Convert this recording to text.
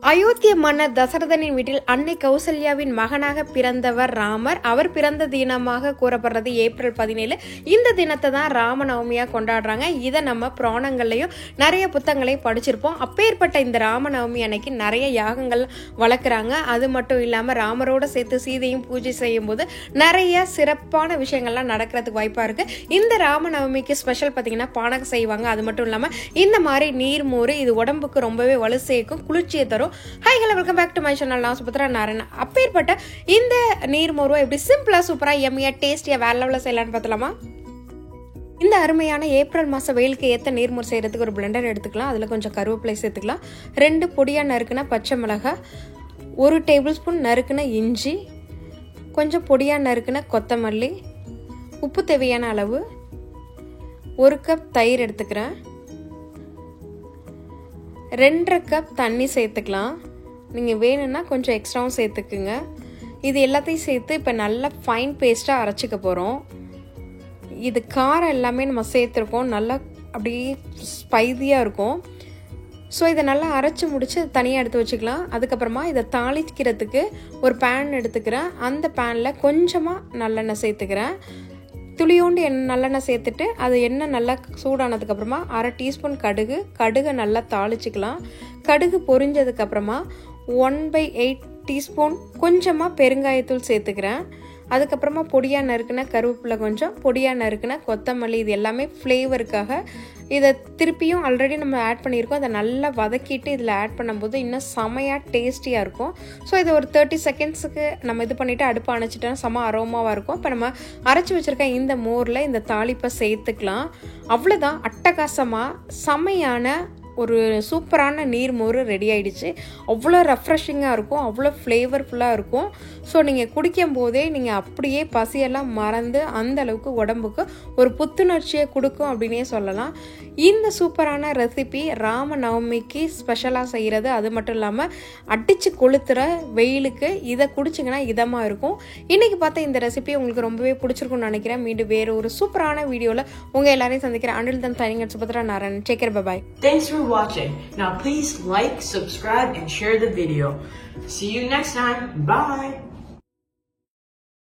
அயோத்திய மன்னர் தசரதனின் வீட்டில் அன்னை கௌசல்யாவின் மகனாக பிறந்தவர் ராமர். அவர் பிறந்த தினமாக கூறப்படுறது ஏப்ரல் 17. இந்த தினத்தை தான் ராமநவமியா கொண்டாடுறாங்க. இதை நம்ம புராணங்கள்லையும் நிறைய புத்தகங்களையும் படிச்சிருப்போம். அப்பேற்பட்ட இந்த ராமநவமி அன்னைக்கு நிறைய யாகங்கள் வளர்க்குறாங்க. அது மட்டும் இல்லாமல் ராமரோட சேர்த்து சீதையும் பூஜை செய்யும் போது நிறைய சிறப்பான விஷயங்கள்லாம் நடக்கிறதுக்கு வாய்ப்பா இருக்கு. இந்த ராமநவமிக்கு ஸ்பெஷல் பார்த்தீங்கன்னா பானகம் செய்வாங்க. அது மட்டும் இல்லாமல் இந்த மாதிரி நீர்மோர் இது உடம்புக்கு ரொம்பவே வலு சேர்க்கும், குளிர்ச்சியை தரும். Hi hello welcome back to my channel. நான் சுபத்ரா நாராயணன். அப்பேற்பட்ட இந்த நீர்மோர்வை எப்படி சிம்பிளா சூப்பரா எம்மியா டேஸ்டியா வேற லெவலில் செய்யலான்னு பார்த்தலாமா? இந்த அருமையான ஏப்ரல் மாதம் வெயிலுக்கு ஏற்ற நீர்மோர் செய்கிறதுக்கு ஒரு பிளெண்டர் எடுத்துக்கலாம். அதில் கொஞ்சம் கருவேப்பிலை சேர்த்துக்கலாம். 2 பொடியாக நறுக்குன பச்சை மிளகாய், 1 டேபிள் ஸ்பூன் நறுக்குன இஞ்சி, கொஞ்சம் பொடியாக நறுக்குன கொத்தமல்லி, உப்பு தேவையான அளவு, 1 கப் தயிர் எடுத்துக்கிறேன், 2.5 கப் தண்ணி சேர்த்துக்கலாம். நீங்கள் வேணும்னா கொஞ்சம் எக்ஸ்ட்ராவும் சேர்த்துக்குங்க. இது எல்லாத்தையும் சேர்த்து இப்போ நல்லா ஃபைன் பேஸ்ட்டாக அரைச்சிக்க போகிறோம். இது காரம் எல்லாமே நம்ம சேர்த்துருக்கோம், நல்லா அப்படியே ஸ்பைசியாக இருக்கும். ஸோ இதை நல்லா அரைச்சி முடித்து தனியாக எடுத்து வச்சுக்கலாம். அதுக்கப்புறமா இதை தாளிக்கிறதுக்கு ஒரு பேன் எடுத்துக்கிறேன். அந்த பேனில் கொஞ்சமாக நல்லெண்ணெய் சேர்த்துக்கிறேன். துளியோண்டு நல்லெண்ணெய் சேர்த்துட்டு அது எண்ணெய் நல்லா சூடானதுக்கப்புறமா 1/2 டீஸ்பூன் கடுகு நல்லா தாளிச்சிக்கலாம். கடுகு பொரிஞ்சதுக்கப்புறமா 1/8 டீஸ்பூன் கொஞ்சமாக பெருங்காயத்தூள் சேர்த்துக்கிறேன். அதுக்கப்புறமா பொடியாக நறுக்குன கருவேப்பிலை, கொஞ்சம் பொடியாக நறுக்குன கொத்தமல்லி, இது எல்லாமே ஃப்ளேவருக்காக. இதை திருப்பியும் ஆல்ரெடி நம்ம ஆட் பண்ணியிருக்கோம். அதை நல்லா வதக்கிட்டு இதில் ஆட் பண்ணும்போது இன்னும் செமையாக டேஸ்டியாக இருக்கும். ஸோ இதை ஒரு 30 செகண்ட்ஸுக்கு நம்ம இது பண்ணிவிட்டு அடுப்பு அணைச்சிட்டோன்னா செம அரோமாவாக இருக்கும். இப்போ நம்ம அரைச்சி வச்சுருக்க இந்த மோரில் இந்த தாளிப்பை சேர்த்துக்கலாம். அவ்வளோதான், அட்டகாசமாக செமையான ஒரு சூப்பரான நீர்மோர் ரெடி ஆகிடுச்சு. அவ்வளோ ரெஃப்ரெஷிங்காக இருக்கும், அவ்வளோ ஃப்ளேவர்ஃபுல்லாக இருக்கும். ஸோ நீங்கள் குடிக்கும் போதே நீங்கள் அப்படியே பசியெல்லாம் மறந்து அந்த அளவுக்கு உடம்புக்கு ஒரு புத்துணர்ச்சியை கொடுக்கும் அப்படின்னே சொல்லலாம். இந்த சூப்பரான ரெசிபி ராமநவமிக்கு ஸ்பெஷலாக செய்கிறது. அது மட்டும் இல்லாமல் அடித்து கொளுத்துற வெயிலுக்கு இதை குடிச்சிங்கன்னா இதமாக இருக்கும். இன்றைக்கி பார்த்த இந்த ரெசிபி உங்களுக்கு ரொம்பவே பிடிச்சிருக்கும்னு நினைக்கிறேன். மீண்டும் வேறு ஒரு சூப்பரான வீடியோவில் உங்கள் எல்லாரையும் சந்திக்கிறேன். Until then, signing out, Subhadra Narayanan. Take care, bye-bye. Thanks for watching. Now please like, subscribe, and share the video. See you next time. Bye.